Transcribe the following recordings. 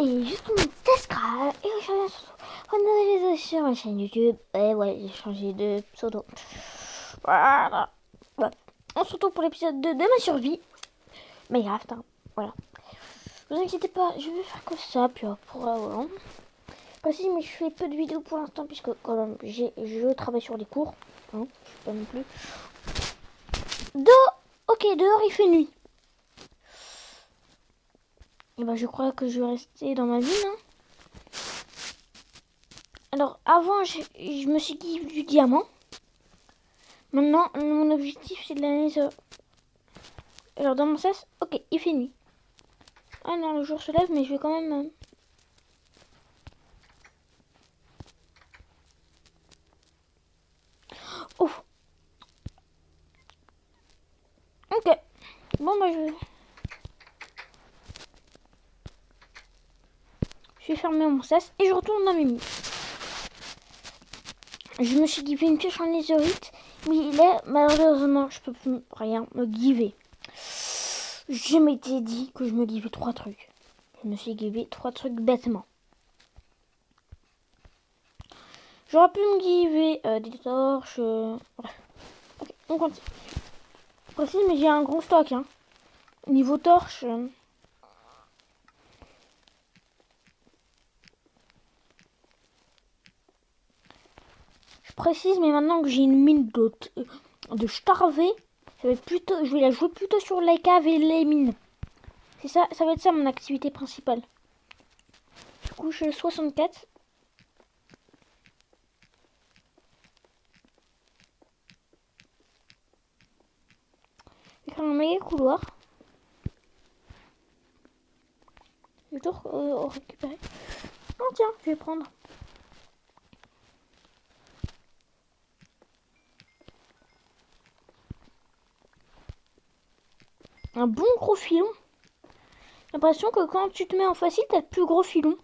c'est juste une Tesca. Et aujourd'hui, on est sur ma chaîne YouTube. Et ouais, j'ai changé de pseudo. Voilà. Ouais. On se retrouve pour l'épisode 2 de ma survie. Minecraft, hein. Voilà. Ne vous inquiétez pas, je vais faire que ça. Puis pour voilà. Précis, mais je fais peu de vidéos pour l'instant, puisque quand même, je travaille sur les cours. Hein, je sais pas non plus. Ok, dehors il fait nuit. Et ben je crois que je vais rester dans ma ville. Hein. Alors avant je me suis dit du diamant. Maintenant mon objectif c'est de la nether. Alors dans mon sas, ok il fait nuit. Ah non le jour se lève mais je vais quand même... Ouf. Ok. Bon bah je vais fermer mon sas et je retourne dans mes mines. Je me suis givé une pioche en netherite. Mais il est malheureusement je peux plus rien me giver. Je m'étais dit que je me givais 3 trucs. Je me suis givé 3 trucs bêtement. J'aurais pu me giver des torches. Bref. Ok, on continue. Précise, mais j'ai un gros stock. Hein. Niveau torche. Je précise, mais maintenant que j'ai une mine de starvé, je vais la jouer plutôt sur les caves et les mines. C'est ça, ça va être ça mon activité principale. Du coup, je suis 64. Je vais faire un méga couloir. Je vais tout récupérer. Oh tiens, je vais prendre. Un bon gros filon. J'ai l'impression que quand tu te mets en facile, t'as le plus gros filon.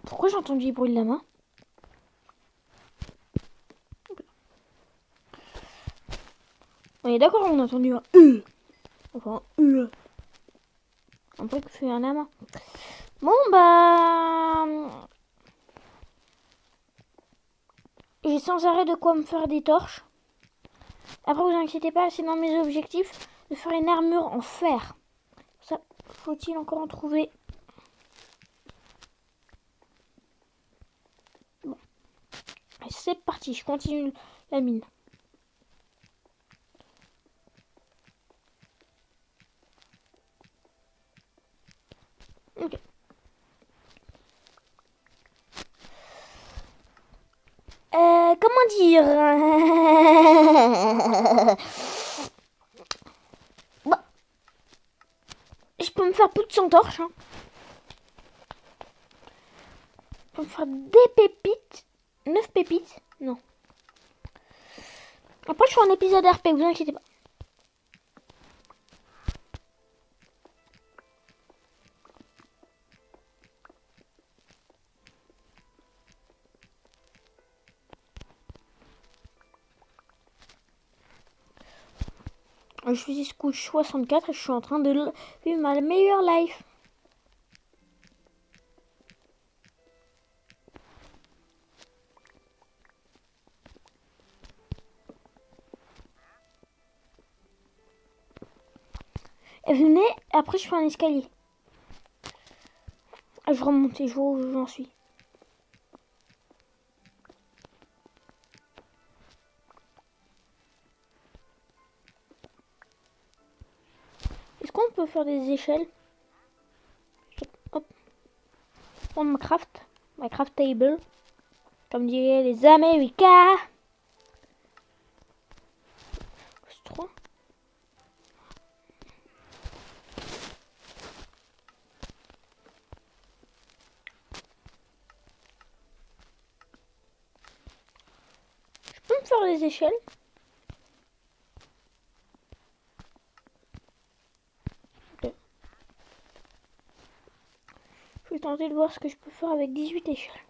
Pourquoi j'ai entendu du bruit de la main? On est d'accord, on a entendu un Enfin un un bruit que fait un amas. Bon bah... J'ai sans arrêt de quoi me faire des torches. Après vous inquiétez pas, c'est dans mes objectifs de faire une armure en fer. Ça, faut-il encore en trouver? Bon. C'est parti, je continue la mine. Ok. Comment dire? Bon, je peux me faire plus de 100 torches. Hein. Je peux me faire des pépites. 9 pépites. Non. Après, je fais un épisode RP, vous inquiétez pas. Je suis couche 64 et je suis en train de vivre ma meilleure life. Et venez, après je fais un escalier. Je remonte et je vois où j'en suis. Est-ce qu'on peut faire des échelles? Hop. On me craft. My craft table. Comme diraient les Américains. C'est 3. Je peux me faire des échelles? Ok. Je vais tenter de voir ce que je peux faire avec 18 échelles.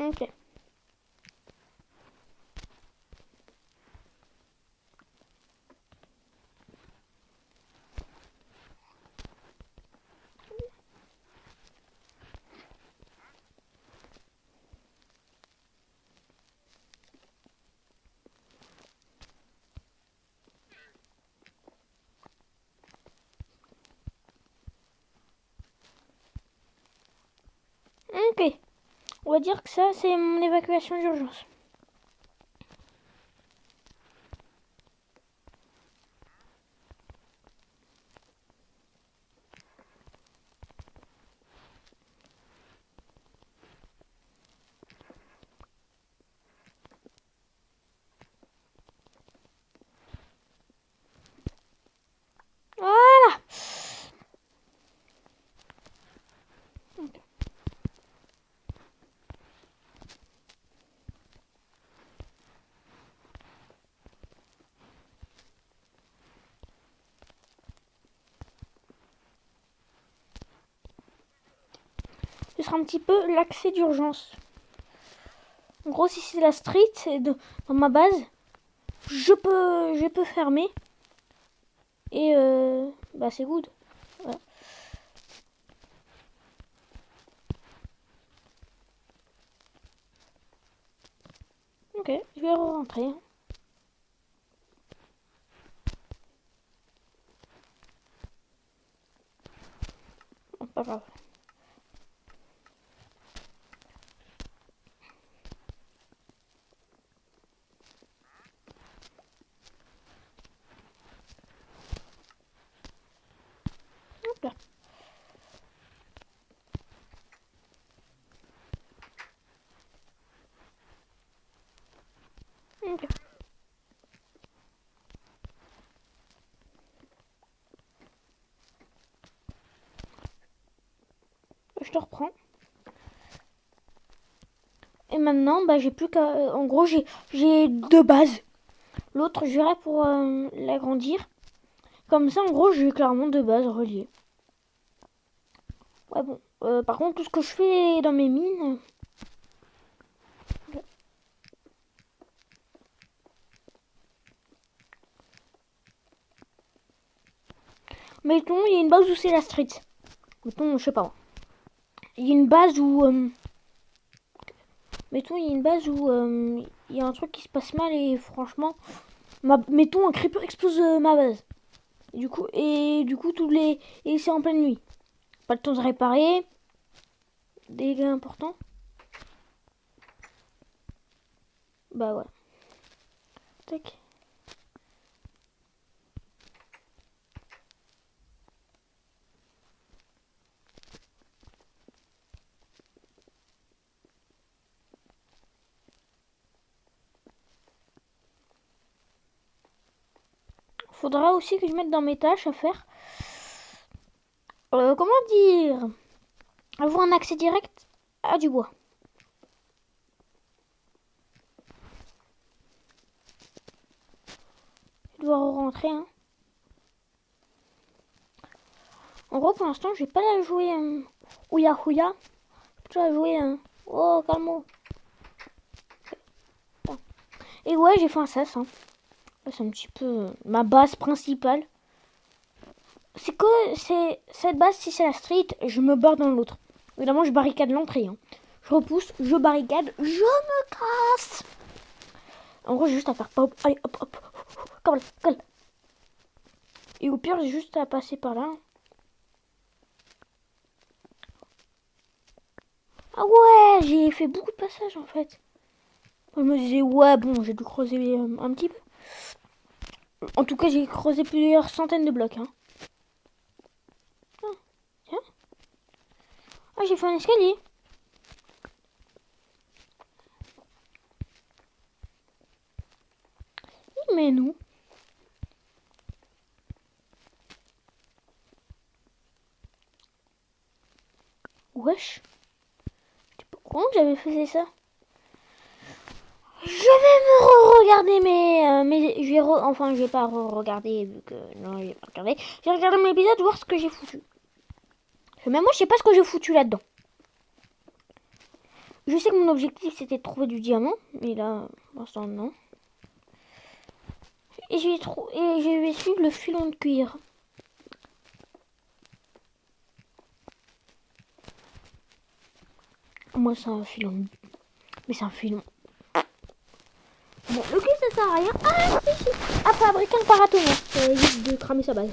Ok. Ok. On va dire que ça, c'est mon évacuation d'urgence. Voilà. Ok. Ce sera un petit peu l'accès d'urgence. En gros, si c'est la street dans ma base, je peux fermer. Et bah c'est good. Voilà. Ok, je vais rentrer. Pas grave. Hop là. Ok. Je te reprends. Et maintenant, bah j'ai plus qu'à... en gros, j'ai deux bases. L'autre, je verrai pour l'agrandir. Comme ça, en gros, j'ai clairement deux bases reliées. Ouais, bon. Par contre, tout ce que je fais dans mes mines... Mettons, il y a une base où c'est la street. Mettons, je sais pas. Il y a une base où... mettons, il y a une base où il y a un truc qui se passe mal et franchement... mettons, un creeper explose ma base. Du coup, tous les... Et c'est en pleine nuit. Pas le temps de réparer. Dégâts importants. Bah ouais. Tac. Faudra aussi que je mette dans mes tâches à faire. Comment dire? Avoir un accès direct à du bois. Je dois rentrer. Hein. En gros, pour l'instant, je vais pas la jouer Ouya Ouya. Je vais la jouer oh, calme. Et ouais, j'ai fait un sas. Hein. C'est un petit peu ma base principale. C'est que c'est cette base, si c'est la street, je me barre dans l'autre. Évidemment, je barricade l'entrée. Hein. Je repousse, je barricade, je me casse. En gros, j'ai juste à faire pop. Allez, hop, hop. Colle, colle. Et au pire, j'ai juste à passer par là. Ah ouais, j'ai fait beaucoup de passages en fait. Je me disais, ouais, bon, j'ai dû creuser un petit peu. En tout cas, j'ai creusé plusieurs centaines de blocs. Hein. Ah, tiens. Ah, j'ai fait un escalier. Mais nous. Wesh. Comment j'avais fait ça? Je vais me re-regarder enfin, je vais pas re-regarder vu que... Non, je vais pas regarder. Je vais regarder mon épisode, voir ce que j'ai foutu. Même moi, je sais pas ce que j'ai foutu là-dedans. Je sais que mon objectif c'était de trouver du diamant, mais là, pour l'instant non. Et je vais suivre le filon de cuir. Moi c'est un filon. Mais c'est un filon. Bon, le cuir ça sert à rien. Ah si. À fabriquer un paratonnerre. Ça évite de cramer sa base.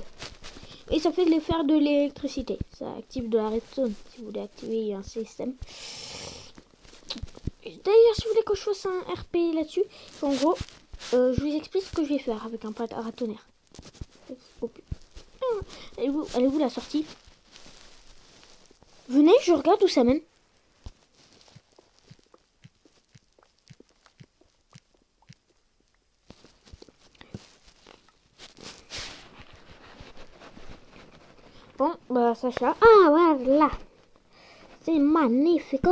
Et ça fait faire de l'électricité. Ça active de la redstone si vous voulez activer un système. D'ailleurs, si vous voulez que je fasse un RP là-dessus, en gros, je vous explique ce que je vais faire avec un paratonnerre. Elle est où la sortie? Venez, je regarde où ça mène. Bon, bah Sacha. Ah, voilà. C'est magnifique.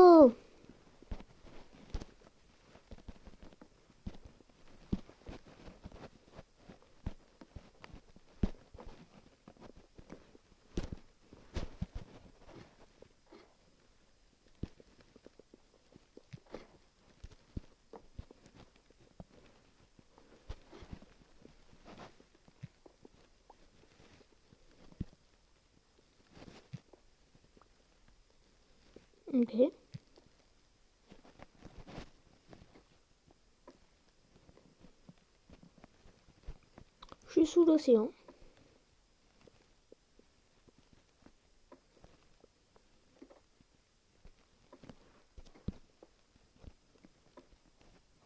Ok. Je suis sous l'océan.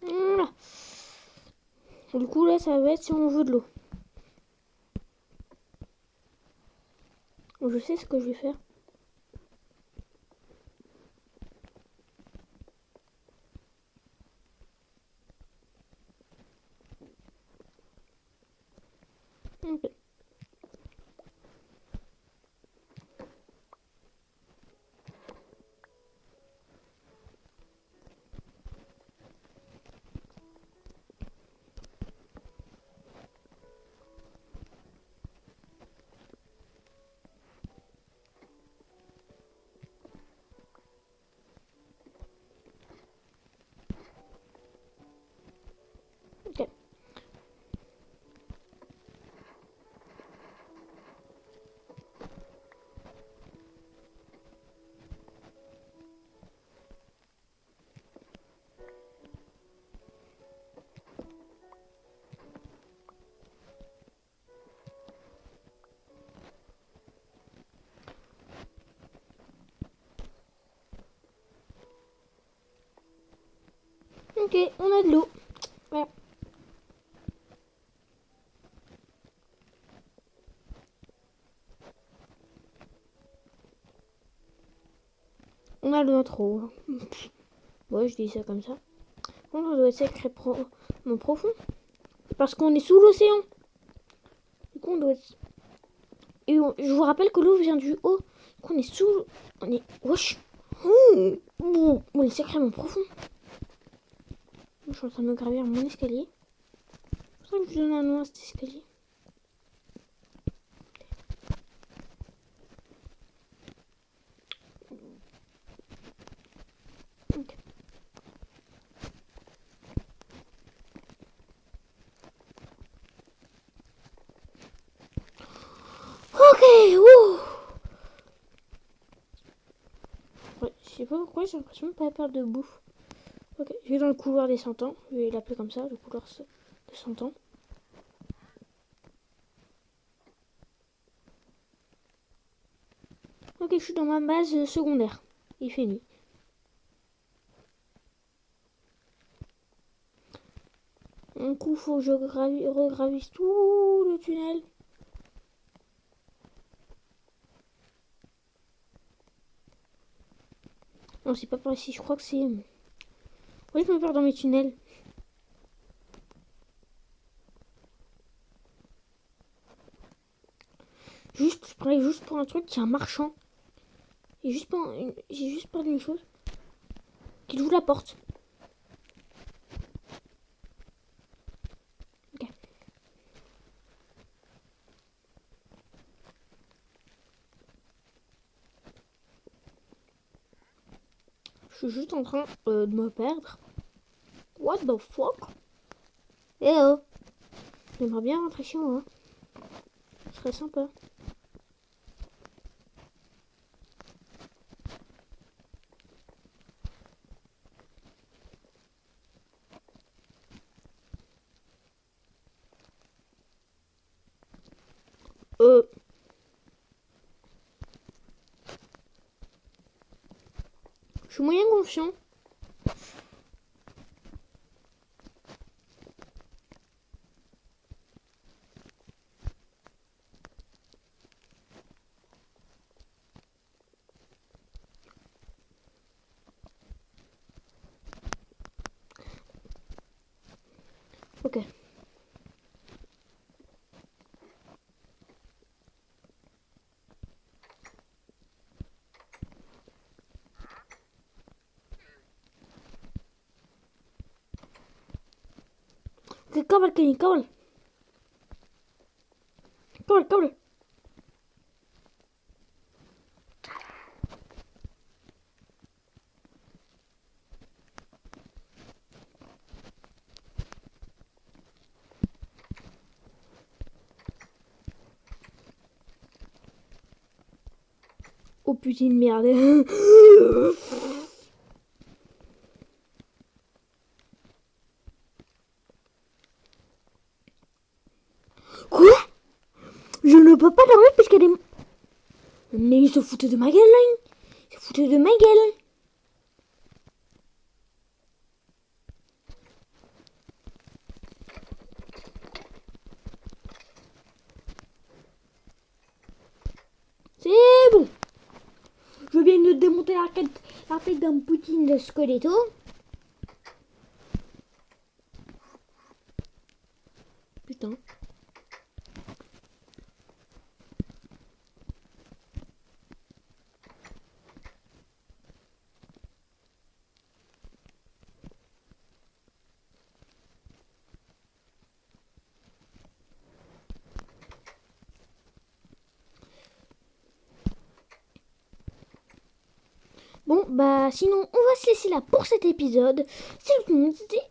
Voilà. Du coup, là, ça va être si on veut de l'eau. Je sais ce que je vais faire. Ok. Ok. Ok, on a de l'eau. Voilà. On a de notre eau. Ouais, je dis ça comme ça. On doit être sacré profond. Parce qu'on est sous l'océan. Du coup, on doit être... Et je vous rappelle que l'eau vient du haut. Donc on est sous... On est... Wesh. On est sacrément profond. Je suis en train de me gravir mon escalier. C'est pour ça que je donne un nom à cet escalier. Ok. Ok, ouh. Ouais, je sais pas pourquoi j'ai l'impression de pas perdre de bouffe. Ok, je vais dans le couloir des 100 ans. Je vais l'appeler comme ça, le couloir des 100 ans. Ok, je suis dans ma base secondaire. Il fait nuit. Du coup, faut que je regravisse tout le tunnel. Non, c'est pas par ici. Je crois que c'est... Oui, je me perds dans mes tunnels. Juste, je parlais juste pour un truc qui est un marchand. J'ai juste peur d'une chose. Qu'il ouvre la porte. Ok. Je suis juste en train de me perdre. What the fuck? Eh oh! J'aimerais bien rentrer chez moi. Ce serait sympa. Je suis moyen confiant. Ok. Ok, kawal Kenny, kawal. Kawal, kawal. Oh putain de merde. Quoi? Je ne peux pas dormir puisqu'il y a des... Mais ils se foutent de ma gueule là. Ils se foutent de ma gueule. C'est bon. Je viens de démonter la tête d'un poutine de squeletto. Putain. Bon, bah sinon, on va se laisser là pour cet épisode. Salut tout le monde, c'était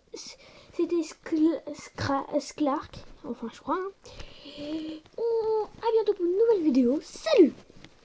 Sklark, enfin je crois. À bientôt pour une nouvelle vidéo. Salut!